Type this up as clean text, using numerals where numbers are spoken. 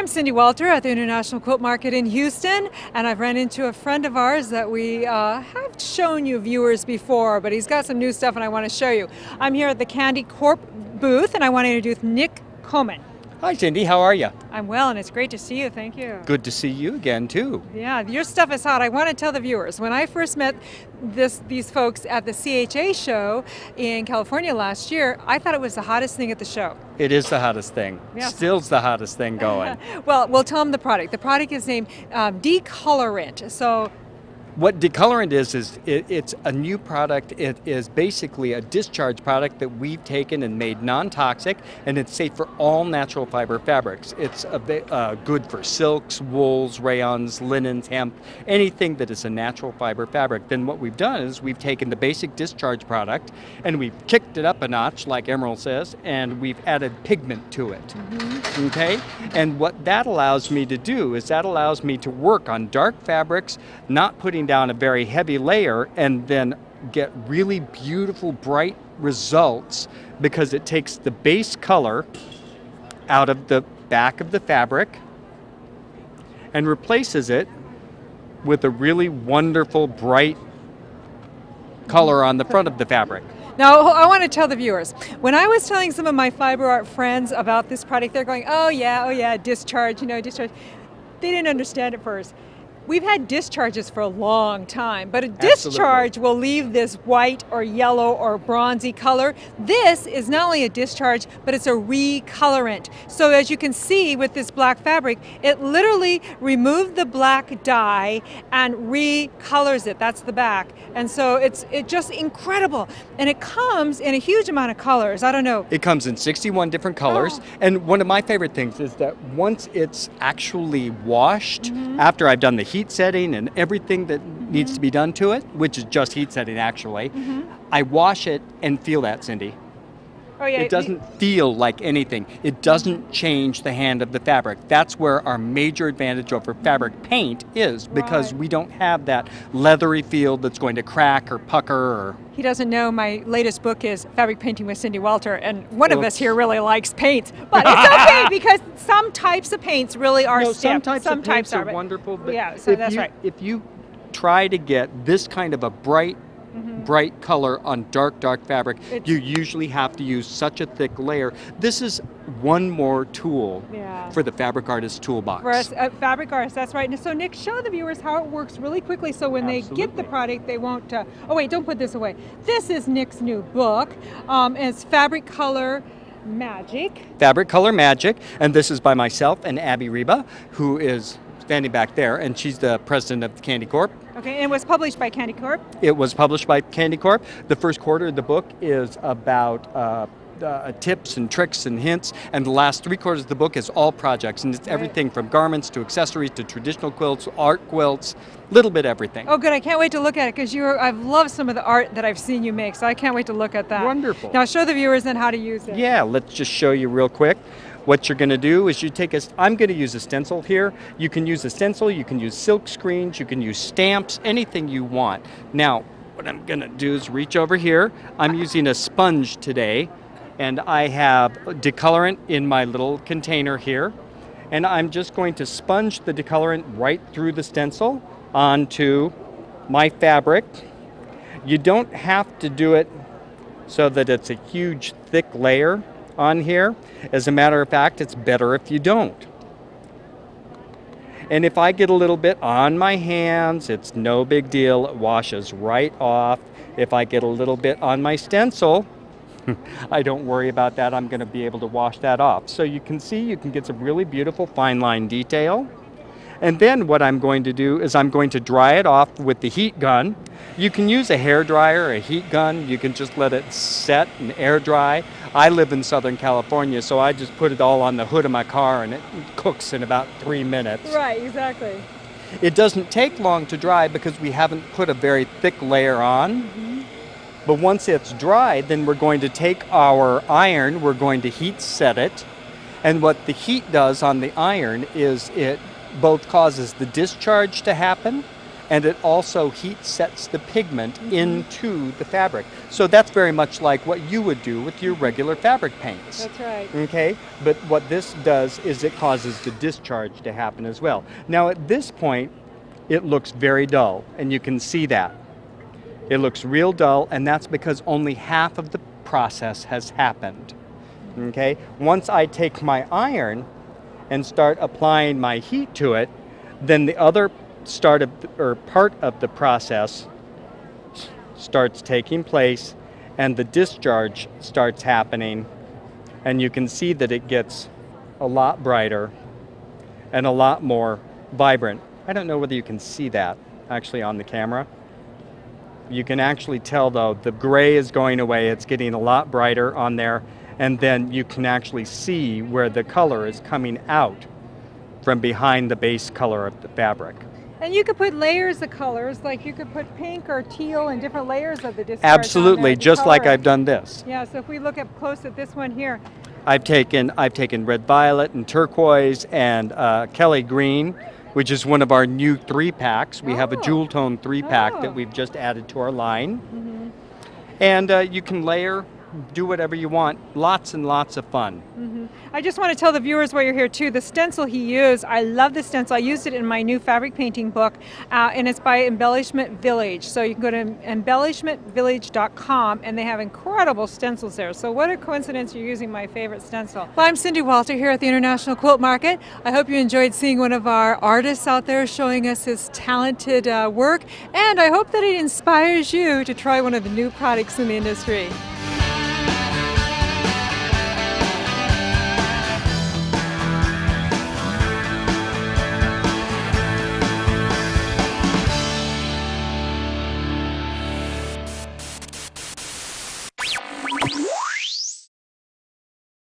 Cindy Walter at the International Quilt Market in Houston, and I've run into a friend of ours that we have shown you viewers before, but he's got some new stuff and I want to show you. I'm here at the Kandi Corp booth and I want to introduce Nick Komen. Hi Cindy, how are you? I'm well, and it's great to see you. Thank you. Good to see you again too. Yeah, your stuff is hot. I want to tell the viewers, when I first met these folks at the CHA show in California last year, I thought it was the hottest thing at the show. It is the hottest thing. Yeah. Still's the hottest thing going. Well, we'll tell them the product. The product is named Decolorant. So what decolorant is it's a new product. It is basically a discharge product that we've taken and made non-toxic, and it's safe for all natural fiber fabrics. It's good for silks, wools, rayons, linens, hemp, anything that is a natural fiber fabric. Then what we've done is we've taken the basic discharge product and we've kicked it up a notch, like Emerald says, and we've added pigment to it. Mm-hmm. Okay? And what that allows me to do is that allows me to work on dark fabrics, not putting down a very heavy layer, and then get really beautiful bright results because it takes the base color out of the back of the fabric and replaces it with a really wonderful bright color on the front of the fabric. Now, I want to tell the viewers, when I was telling some of my fiber art friends about this product, they're going, oh yeah, discharge, discharge. They didn't understand it first. We've had discharges for a long time, but a discharge will leave this white or yellow or bronzy color. This is not only a discharge, but it's a recolorant. So as you can see with this black fabric, it literally removed the black dye and recolors it. That's the back. And so it's just incredible. And it comes in a huge amount of colors. I don't know. It comes in 61 different colors. Oh. And one of my favorite things is that once it's actually washed, after I've done the heat setting and everything that needs to be done to it, which is just heat setting actually, I wash it and feel that, Cindy. Oh, yeah. It doesn't feel like anything. It doesn't change the hand of the fabric. That's where our major advantage over fabric paint is, because we don't have that leathery feel that's going to crack or pucker. Or he doesn't know my latest book is Fabric Painting with Cindy Walter, and one of us here really likes paint. But it's okay, because some types of paints really are stiff. Some types of paints are wonderful. But yeah, so that's right. If you try to get this kind of a bright color on dark fabric, you usually have to use such a thick layer. This is one more tool for the fabric artist toolbox. For us, fabric artists, that's right. And so Nick, show the viewers how it works really quickly, so when they get the product, they won't, oh wait, don't put this away. This is Nick's new book. It's Fabric Color Magic. Fabric Color Magic, and this is by myself and Abby Reba, who is standing back there, and she's the president of the Kandi Corp. Okay, and it was published by Kandi Corp? It was published by Kandi Corp. The first quarter of the book is about tips and tricks and hints, and the last 3 quarters of the book is all projects, and it's everything from garments to accessories to traditional quilts, art quilts, little bit everything. Oh good, I can't wait to look at it, because I've loved some of the art that I've seen you make, so I can't wait to look at that. Wonderful. Now show the viewers then how to use it. Yeah, let's just show you real quick. What you're going to do is you take I'm going to use a stencil here. You can use a stencil, you can use silk screens, you can use stamps, anything you want. Now, what I'm going to do is reach over here. I'm using a sponge today, and I have decolorant in my little container here. And I'm just going to sponge the decolorant right through the stencil onto my fabric. You don't have to do it so that it's a huge, thick layer on here. As a matter of fact, it's better if you don't. And if I get a little bit on my hands, it's no big deal. It washes right off. If I get a little bit on my stencil, I don't worry about that. I'm going to be able to wash that off. So you can see, you can get some really beautiful fine line detail. And then what I'm going to do is I'm going to dry it off with the heat gun. You can use a hair dryer or a heat gun. You can just let it set and air dry. I live in Southern California, so I just put it all on the hood of my car and it cooks in about 3 minutes. Right, exactly. It doesn't take long to dry because we haven't put a very thick layer on. But once it's dry, then we're going to take our iron, we're going to heat set it. And what the heat does on the iron is it both causes the discharge to happen and it also heat sets the pigment into the fabric. So that's very much like what you would do with your regular fabric paints. That's right. Okay, but what this does is it causes the discharge to happen as well. Now at this point, it looks very dull, and you can see that. It looks real dull, and that's because only half of the process has happened. Okay, once I take my iron and start applying my heat to it, then the other part of the process starts taking place, and the discharge starts happening, and you can see that it gets a lot brighter and a lot more vibrant. I don't know whether you can see that actually on the camera. You can actually tell though, the gray is going away, it's getting a lot brighter on there, and then you can actually see where the color is coming out from behind the base color of the fabric. And you could put layers of colors, like you could put pink or teal and different layers of the discharge. Absolutely, just like I've done this. Yeah, so if we look up close at this one here. I've taken red violet and turquoise and Kelly green, which is one of our new 3-packs. We have a jewel tone 3-pack that we've just added to our line. And you can layer, do whatever you want. Lots and lots of fun. I just want to tell the viewers while you're here too, the stencil he used, I love the stencil. I used it in my new fabric painting book, and it's by Embellishment Village. So you can go to embellishmentvillage.com, and they have incredible stencils there. So what a coincidence you're using my favorite stencil. Well, I'm Cindy Walter here at the International Quilt Market. I hope you enjoyed seeing one of our artists out there showing us his talented work, and I hope that it inspires you to try one of the new products in the industry.